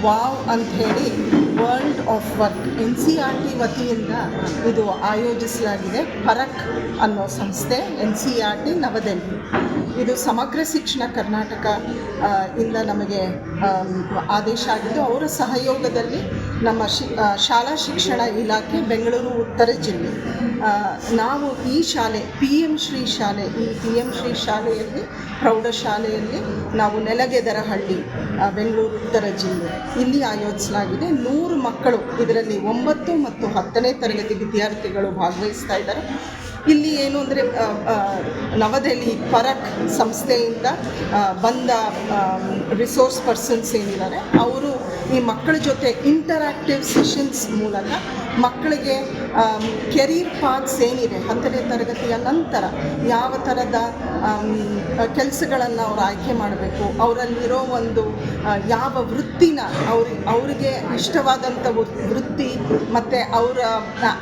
Wow ಅಂಥೇಳಿ world of work NCERT ವತಿಯಿಂದ ಇದು ಆಯೋಜಿಸಲಾಗಿದೆ. ಪರಕ್ ಅನ್ನೋ ಸಂಸ್ಥೆ NCERT ನವದೆಹಲಿ. ಇದು ಸಮಗ್ರ ಶಿಕ್ಷಣ ಕರ್ನಾಟಕ ಇಂದ ನಮಗೆ ಆದೇಶ ಆಗಿದ್ದು, ಅವರ ಸಹಯೋಗದಲ್ಲಿ ನಮ್ಮ ಶಾಲಾ ಶಿಕ್ಷಣ ಇಲಾಖೆ ಬೆಂಗಳೂರು ಉತ್ತರ ಜಿಲ್ಲೆ, ನಾವು ಈ ಶಾಲೆ PM ಶ್ರೀ ಶಾಲೆ, ಈ PM ಶ್ರೀ ಶಾಲೆಯಲ್ಲಿ ಪ್ರೌಢಶಾಲೆಯಲ್ಲಿ ನಾವು ನೆಲಗೆದರಹಳ್ಳಿ ಬೆಂಗಳೂರು ಉತ್ತರ ಜಿಲ್ಲೆ ಇಲ್ಲಿ ಆಯೋಜಿಸಲಾಗಿದೆ. 100 ಮಕ್ಕಳು, ಇದರಲ್ಲಿ 9 ಮತ್ತು 10ನೇ ತರಗತಿ ವಿದ್ಯಾರ್ಥಿಗಳು ಭಾಗವಹಿಸ್ತಾ ಇದ್ದಾರೆ. ಇಲ್ಲಿ ಏನು ಅಂದರೆ ನವದೆಹಲಿ ಪರಕ್ ಸಂಸ್ಥೆಯಿಂದ ಬಂದ ರಿಸೋರ್ಸ್ ಪರ್ಸನ್ಸ್ ಏನಿದ್ದಾರೆ ಅವರು ಈ ಮಕ್ಕಳ ಜೊತೆ ಇಂಟರಾಕ್ಟಿವ್ ಸೆಷನ್ಸ್ ಮೂಲಕ ಮಕ್ಕಳಿಗೆ ಕೆರಿಯರ್ ಪಾತ್ಸ್ ಏನಿದೆ 10ನೇ ತರಗತಿಯ ನಂತರ ಯಾವ ಥರದ ಕೆಲಸಗಳನ್ನು ಅವರು ಆಯ್ಕೆ ಮಾಡಬೇಕು, ಅವರಲ್ಲಿರೋ ಒಂದು ಯಾವ ವೃತ್ತಿನ ಅವರಿಗೆ ಇಷ್ಟವಾದಂಥ ವೃತ್ತಿ ಮತ್ತು ಅವರ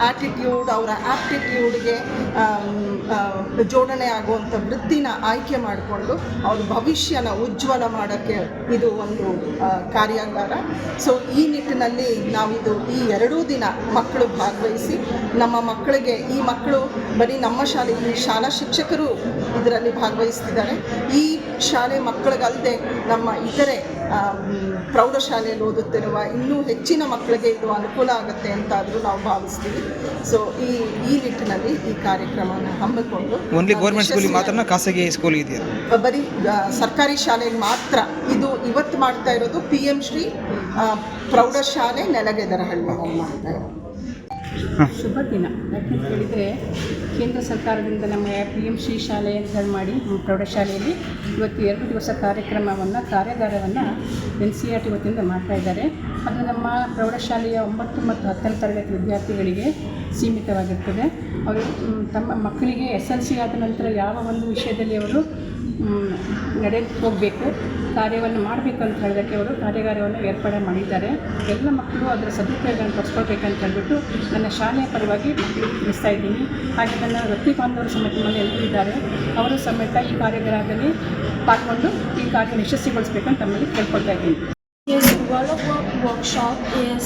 ಆ್ಯಟಿಟ್ಯೂಡ್, ಅವರ ಆ್ಯಪ್ಟಿಟ್ಯೂಡ್ಗೆ ಜೋಡಣೆ ಆಗುವಂಥ ವೃತ್ತಿನ ಆಯ್ಕೆ ಮಾಡಿಕೊಂಡು ಅವ್ರ ಭವಿಷ್ಯನ ಉಜ್ವಲ ಮಾಡೋಕ್ಕೆ ಇದು ಒಂದು ಕಾರ್ಯಾಗಾರ. ಸೊ ಈ ನಿಟ್ಟಿನಲ್ಲಿ ನಾವಿದು ಈ 2 ದಿನ ಮಕ್ಕಳು ಭಾಗವಹಿಸಿ ನಮ್ಮ ಮಕ್ಕಳಿಗೆ, ಈ ಮಕ್ಕಳು ಬರೀ ನಮ್ಮ ಶಾಲೆ, ಈ ಶಾಲಾ ಶಿಕ್ಷಕರು ಇದರಲ್ಲಿ ಭಾಗವಹಿಸ್ತಿದ್ದಾರೆ. ಈ ಶಾಲೆ ಮಕ್ಕಳಿಗಲ್ಲದೆ ನಮ್ಮ ಇತರೆ ಪ್ರೌಢಶಾಲೆಯಲ್ಲಿ ಓದುತ್ತಿರುವ ಇನ್ನೂ ಹೆಚ್ಚಿನ ಮಕ್ಕಳಿಗೆ ಇದು ಅನುಕೂಲ ಆಗುತ್ತೆ ಅಂತಾದರೂ ನಾವು ಭಾವಿಸ್ತೀವಿ. ಸೊ ಈ ನಿಟ್ಟಿನಲ್ಲಿ ಈ ಕಾರ್ಯಕ್ರಮವನ್ನು ಹಮ್ಮಿಕೊಂಡು ಓನ್ಲಿ ಗೌರ್ಮೆಂಟ್ ಸ್ಕೂಲಿಗೆ ಮಾತ್ರ, ಖಾಸಗಿ ಸ್ಕೂಲ್ ಇದೆಯಾ? ಬರೀ ಸರ್ಕಾರಿ ಶಾಲೆಗೆ ಮಾತ್ರ. ಇದು ಇವತ್ತು ಮಾಡ್ತಾ ಇರೋದು PM ಶ್ರೀ ಪ್ರೌಢಶಾಲೆ ನೆಲಗೆದರಹಳ್ಳಿ ಮಾಡ್ತಾ ಇರೋದು. ಶುಭ ದಿನ. ಯಾಕೆಂತ ಹೇಳಿದರೆ ಕೇಂದ್ರ ಸರ್ಕಾರದಿಂದ ನಮ್ಮ PM ಶ್ರೀ ಶಾಲೆ ಅಂತ ಹೇಳಿ ಮಾಡಿ ಪ್ರೌಢಶಾಲೆಯಲ್ಲಿ ಇವತ್ತು 2 ದಿವಸ ಕಾರ್ಯಾಗಾರವನ್ನು NCERT ವತಿಯಿಂದ ಮಾಡ್ತಾ ಇದ್ದಾರೆ. ಅದು ನಮ್ಮ ಪ್ರೌಢಶಾಲೆಯ 9 ಮತ್ತು 10ನೇ ತರಗತಿ ವಿದ್ಯಾರ್ಥಿಗಳಿಗೆ ಸೀಮಿತವಾಗಿರ್ತದೆ. ಅವರು ತಮ್ಮ ಮಕ್ಕಳಿಗೆ SLC ಆದ ನಂತರ ಯಾವ ಒಂದು ವಿಷಯದಲ್ಲಿ ಅವರು ನಡೆದು ಹೋಗಬೇಕು, ಕಾರ್ಯವನ್ನು ಮಾಡಬೇಕು ಅಂತ ಹೇಳೋದಕ್ಕೆ ಅವರು ಕಾರ್ಯಾಗಾರವನ್ನು ಏರ್ಪಾಡು ಮಾಡಿದ್ದಾರೆ. ಎಲ್ಲ ಮಕ್ಕಳು ಅದರ ಸದುಪಯೋಗವನ್ನು ಪಡಿಸ್ಕೊಳ್ಬೇಕಂತ ಹೇಳಿಬಿಟ್ಟು ನನ್ನ ಶಾಲೆಯ ಪರವಾಗಿ ಮಕ್ಕಳಿಗೆ ತಿಳಿಸ್ತಾ ಇದ್ದೀನಿ. ಹಾಗೆ ನನ್ನ ವೃತ್ತಿ ಬಾಂಧವರು ಸಮೇತ ಮನೆ ಎಲ್ಲರೂ ಇದ್ದಾರೆ, ಅವರು ಸಮೇತ ಈ ಕಾರ್ಯಾಗಾರದಲ್ಲಿ ಪಾಲ್ಗೊಂಡು ಈ ಕಾರ್ಯ ಯಶಸ್ವಿಗೊಳಿಸಬೇಕಂತ ತಮ್ಮಲ್ಲಿ ಕೇಳ್ಕೊಳ್ತಾ ಇದ್ದೀನಿ. This World of Work workshop is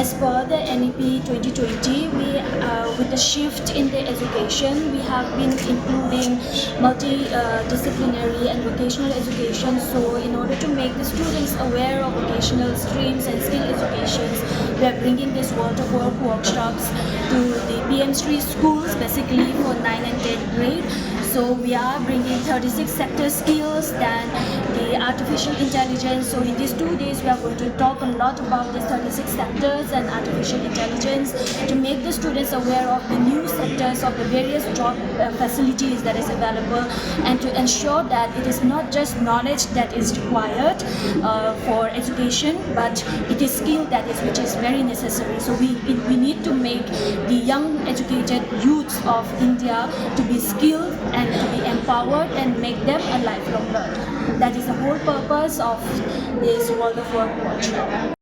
as per the NEP 2020. With the shift in the education, we have been including multidisciplinary and vocational education. So in order to make the students aware of vocational streams and skill educations, we are bringing this World of Work workshops to the PM Sri schools, basically for 9 and 10th grade. So we are bringing 36 sector skills, then the artificial intelligence. So in these 2 days we are going to talk a lot about these 36 sectors and artificial intelligence to make the students aware of the new sectors of the various job facilities that is available, and to ensure that it is not just knowledge that is required for education, but it is skill which is very necessary. So we need to make the young educated youths of India to be skilled and to be empowered and make them a lifelong learner. That is the whole purpose of this World of Work workshop.